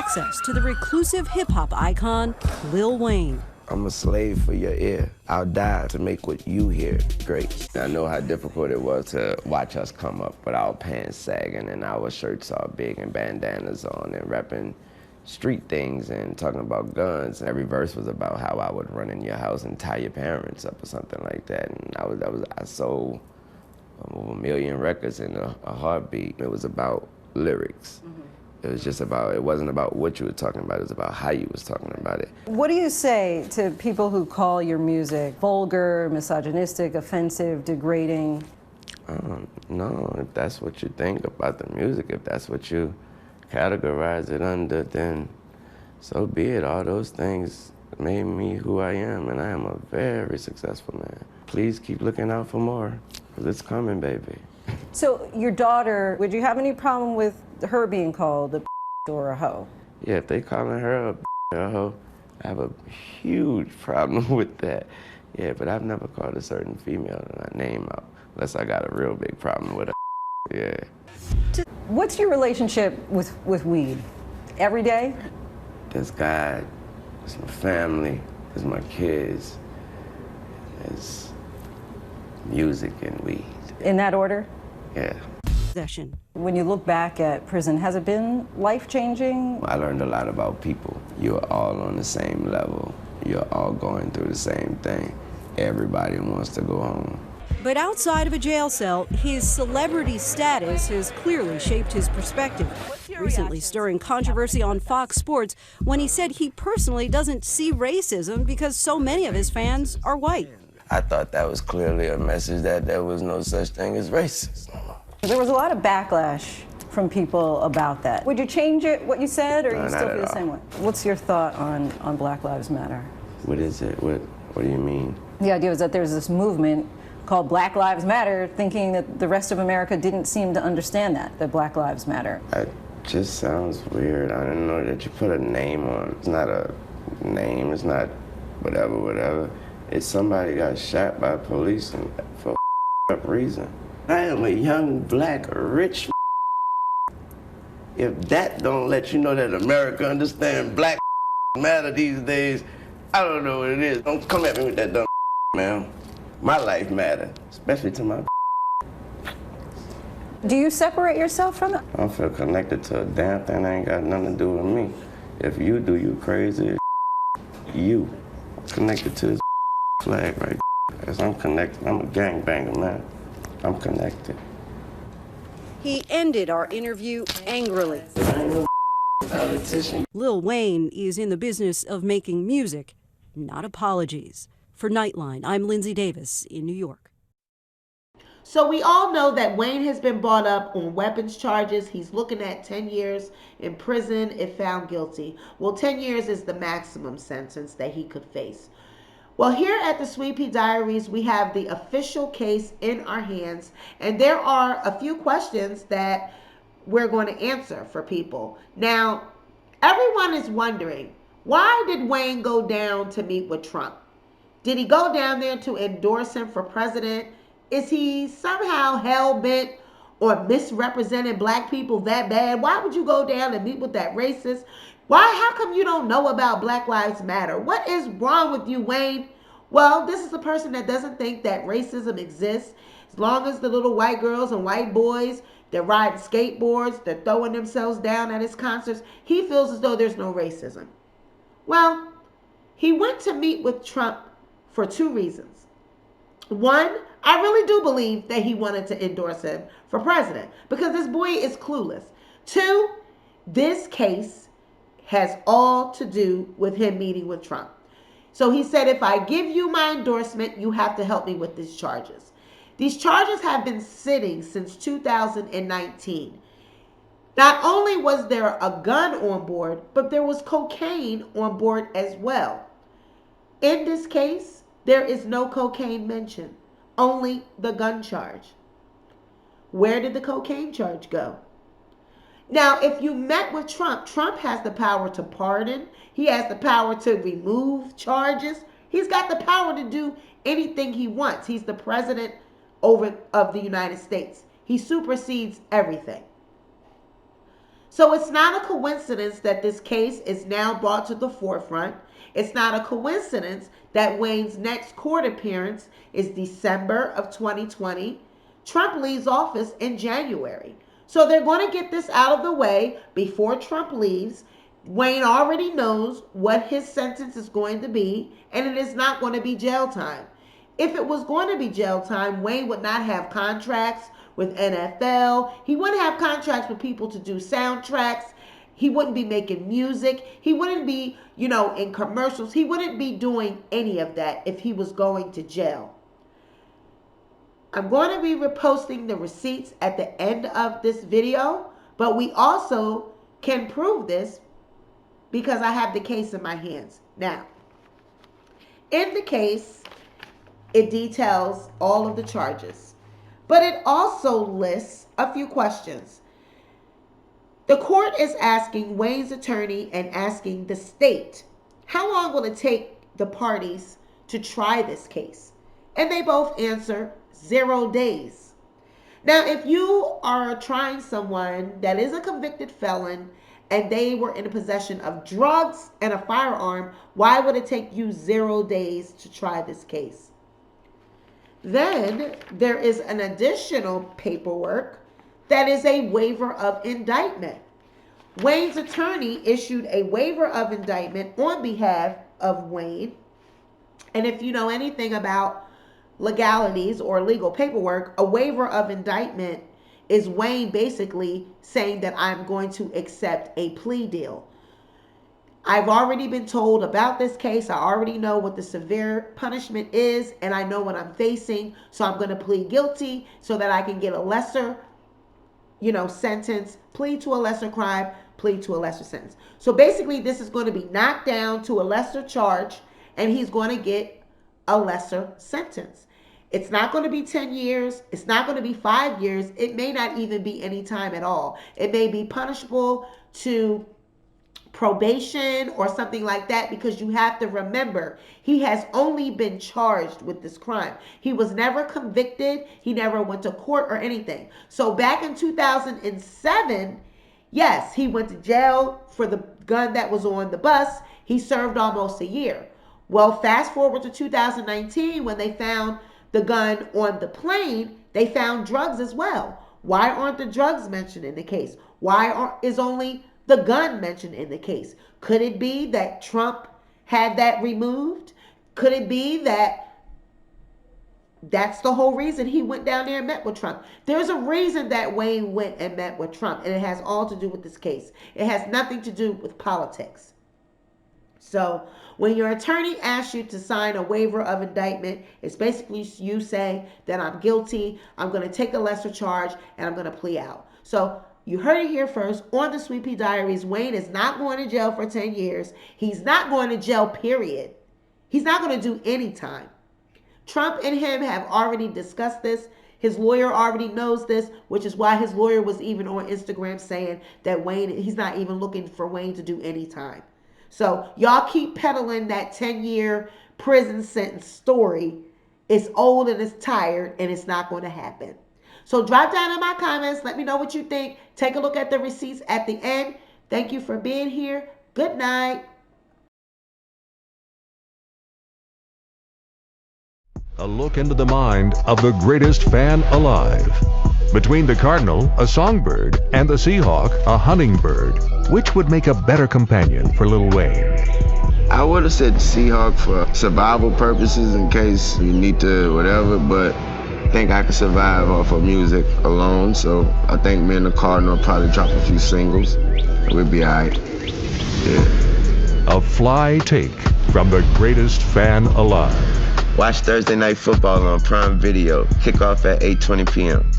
access to the reclusive hip-hop icon, Lil Wayne. I'm a slave for your ear. I'll die to make what you hear great. I know how difficult it was to watch us come up with our pants sagging and our shirts all big and bandanas on and rapping street things and talking about guns. And every verse was about how I would run in your house and tie your parents up or something like that. And I sold over 1 million records in a heartbeat. It was about lyrics. It was just about, it wasn't about what you were talking about, it was about how you was talking about it. What do you say to people who call your music vulgar, misogynistic, offensive, degrading? No, if that's what you think about the music, if that's what you categorize it under, then so be it. All those things made me who I am, and I am a very successful man. Please keep looking out for more, because it's coming, baby. So your daughter, would you have any problem with her being called a or a hoe? Yeah, if they calling her a hoe, I have a huge problem with that. Yeah, but I've never called a certain female name out, unless I got a real big problem with her. Yeah. What's your relationship with weed? Every day? There's God, there's my family, there's my kids, there's music and weed. In that order? Yeah. Possession. When you look back at prison, has it been life-changing? I learned a lot about people. You're all on the same level. You're all going through the same thing. Everybody wants to go home. But outside of a jail cell, his celebrity status has clearly shaped his perspective. Recently stirring controversy on Fox Sports when he said he personally doesn't see racism because so many of his fans are white. I thought that was clearly a message that there was no such thing as racism. There was a lot of backlash from people about that. Would you change it, what you said, or you still feel the same way? What's your thought on Black Lives Matter? What is it? What do you mean? The idea was that there's this movement called Black Lives Matter, thinking that the rest of America didn't seem to understand that Black Lives Matter. It just sounds weird. I didn't know that you put a name on. It's not a name, it's not whatever. It's somebody got shot by police and for a reason. I am a young, black, rich. If that don't let you know that America understands Black matter these days, I don't know what it is. Don't come at me with that dumb man. My life matters, especially to my. Do you separate yourself from it? I don't feel connected to a damn thing that ain't got nothing to do with me. If you do, you crazy as you. Connected to this flag right. As I'm connected, I'm a gangbanger, man. I'm connected. He ended our interview angrily. Politician. Lil Wayne is in the business of making music, not apologies. For Nightline, I'm Lindsay Davis in New York. So we all know that Wayne has been brought up on weapons charges. He's looking at 10 years in prison if found guilty. Well, 10 years is the maximum sentence that he could face. Well, here at the Sweet Pea Diaries, we have the official case in our hands, and there are a few questions that we're going to answer for people. Now, everyone is wondering, why did Wayne go down to meet with Trump? Did he go down there to endorse him for president? Is he somehow hell-bent or misrepresenting black people that bad? Why would you go down and meet with that racist? How come you don't know about Black Lives Matter? What is wrong with you, Wayne? Well, this is a person that doesn't think that racism exists. As long as the little white girls and white boys, they're riding skateboards, they're throwing themselves down at his concerts, he feels as though there's no racism. Well, he went to meet with Trump for two reasons. One, I really do believe that he wanted to endorse him for president because this boy is clueless. Two, this case has all to do with him meeting with Trump. So he said, if I give you my endorsement, you have to help me with these charges. These charges have been sitting since 2019. Not only was there a gun on board, but there was cocaine on board as well. In this case, there is no cocaine mentioned, only the gun charge. Where did the cocaine charge go? Now, if you met with Trump, Trump has the power to pardon. He has the power to remove charges. He's got the power to do anything he wants. He's the president of the United States. He supersedes everything. So it's not a coincidence that this case is now brought to the forefront. It's not a coincidence that Wayne's next court appearance is December of 2020. Trump leaves office in January. So they're going to get this out of the way before Trump leaves. Wayne already knows what his sentence is going to be, and it is not going to be jail time. If it was going to be jail time, Wayne would not have contracts with NFL. He wouldn't have contracts with people to do soundtracks. He wouldn't be making music. He wouldn't be, in commercials. He wouldn't be doing any of that if he was going to jail. I'm going to be reposting the receipts at the end of this video, but we also can prove this because I have the case in my hands. Now, in the case, it details all of the charges, but it also lists a few questions. The court is asking Wayne's attorney and asking the state, how long will it take the parties to try this case? And they both answer 0 days. Now, if you are trying someone that is a convicted felon and they were in possession of drugs and a firearm, why would it take you 0 days to try this case? Then there is an additional paperwork that is a waiver of indictment. Wayne's attorney issued a waiver of indictment on behalf of Wayne. And if you know anything about legalities or legal paperwork, a waiver of indictment is Wayne basically saying that I'm going to accept a plea deal. I've already been told about this case. I already know what the severe punishment is, and I know what I'm facing. So I'm going to plead guilty so that I can get a lesser, sentence, plead to a lesser crime, plead to a lesser sentence. So basically, this is going to be knocked down to a lesser charge, and he's going to get a lesser sentence. It's not going to be 10 years. It's not going to be 5 years. It may not even be any time at all. It may be punishable to probation or something like that, because you have to remember, he has only been charged with this crime. He was never convicted. He never went to court or anything. So back in 2007, yes, he went to jail for the gun that was on the bus. He served almost a year. Well, fast forward to 2019, when they found the gun on the plane, they found drugs as well. Why aren't the drugs mentioned in the case? Why is only the gun mentioned in the case? Could it be that Trump had that removed? Could it be that that's the whole reason he went down there and met with Trump? There's a reason that Wayne went and met with Trump, and it has all to do with this case. It has nothing to do with politics. So when your attorney asks you to sign a waiver of indictment, it's basically you saying that I'm guilty, I'm going to take a lesser charge, and I'm going to plea out. So you heard it here first on the Sweet Pea Diaries. Wayne is not going to jail for 10 years. He's not going to jail, period. He's not going to do any time. Trump and him have already discussed this. His lawyer already knows this, which is why his lawyer was even on Instagram saying that he's not even looking for Wayne to do any time. So y'all keep peddling that 10-year prison sentence story. It's old and it's tired, and it's not going to happen. So drop down in my comments. Let me know what you think. Take a look at the receipts at the end. Thank you for being here. Good night. A look into the mind of the greatest fan alive. Between the cardinal, a songbird, and the seahawk, a hummingbird, which would make a better companion for Lil Wayne? I would have said Seahawk for survival purposes in case you need to whatever, but I think I could survive off of music alone, so I think me and the Cardinal will probably drop a few singles, and we'll be alright. Yeah. A fly take from the greatest fan alive. Watch Thursday Night Football on Prime Video. Kickoff at 8:20 p.m.